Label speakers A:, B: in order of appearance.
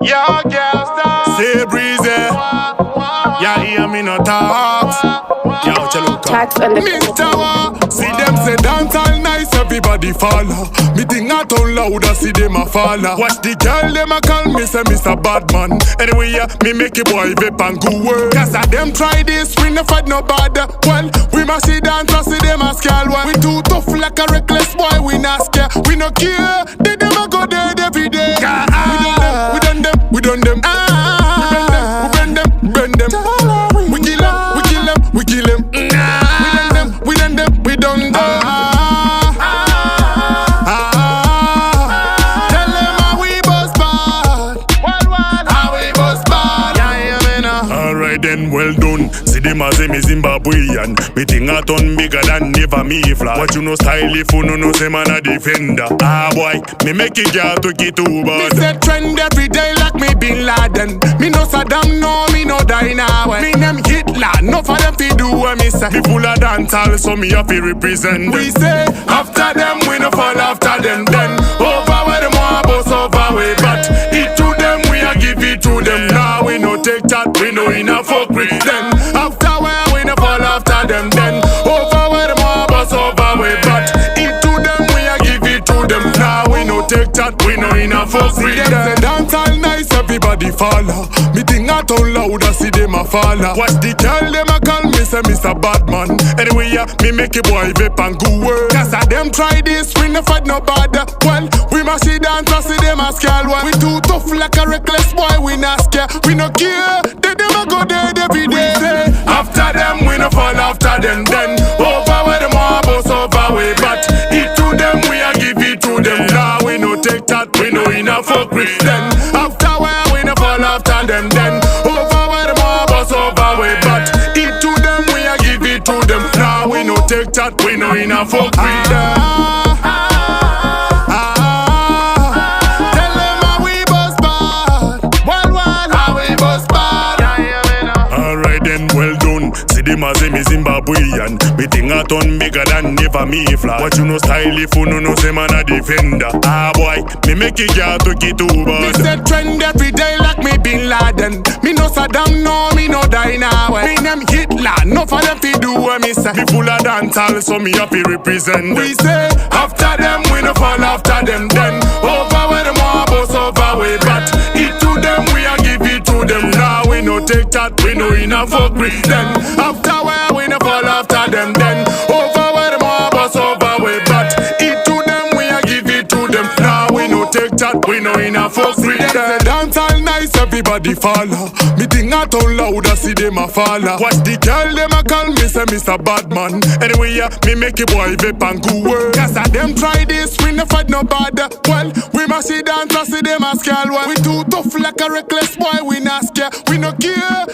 A: Yo, girl, stop.
B: Say breezy. Yeah, hear me no talks. Yo, Chaluka.
C: Tax on the
B: Mr. Waah. See them say dance all nice, everybody follow. Me think I town louder, see them a follow. Watch the girl, them a call me say Mr. Badman. Anyway, yeah, me make a boy vape and go work. Cause I them try this, we no fight no bad. Well, we must see dance, see them a scale. We too tough like a reckless boy, we not scare. We no care, they them a go dead every day. We done them. We bend them. We kill them. We done them. Tell them how we bust bad. How we bust bad. Alright then, well done. See them as me Zimbabwean. Me think I turn bigger than never me flat. What you know style if you no say man a defender. Ah boy, me make it girl to get too bad. Me say trend every day like me Bin Laden. Me no Saddam, no me no die now. Me name Hitler, no for them fi do what me say. Me full of dancehall, so me have to represent. We say after them, we no fall after them. Then over where them want boss over way, but it to them we a give it to them. Now we no take that, we no in a fuck with them. After where we no fall after them. Then over where them want boss over way, but it to them we a give it to them. Now we no take that, we no in a fuck with them. Say dance all nice, everybody follow. Me think I town louder, see them a follow. Watch the girl, them a call me say Mr. Badman. Anyway, yeah, me make a boy vape and go work. Cause I them try this, we no fight no bad. Well, we must see dance, see them a scale. We too tough like a reckless boy, we not scare. We no care, they them a go dead every day. Say, after them, we no fall after them. Then over where them want boss over way, but it to them, we a give it to them. Now we no take that, we no in a fuck with them. After where we no fall after them. Then over where them want boss over way, but it to them, we a give it to them. Now we no take that, we no in a fuck with them. Tell them how we bust bad. How we bust bad. Alright then, well done. See them as me Zimbabwean. Me think I turn bigger than never me flat. What you know style if you no say man a defender. Ah boy, me make it girl to get too bad. Me say trend every day like me Bin Laden. Me no Saddam, no me no die now. Me name Hitler, no for them fi do what me say. Me full of dancehall, so me happy represent. We say after them, we no fall after them. Then over where them want boss over way, but it to them we a give it to them. Now we no take that, we no in a fuck with them. After where we no fall after them. Then over where them want boss over way, but it to them we a give it to them. Now we no take that, we no in a fuck with them. Say dance all nice, everybody follow. Me think I town louder, see them a follow. Watch the girl, them a call me say Mr. Badman. Anyway, yeah, me make a boy vape and go work. Cause I them try this, we no fight no bad. Well, we must see dance, see them a scale. We too tough like a reckless boy, we not scare. We no care.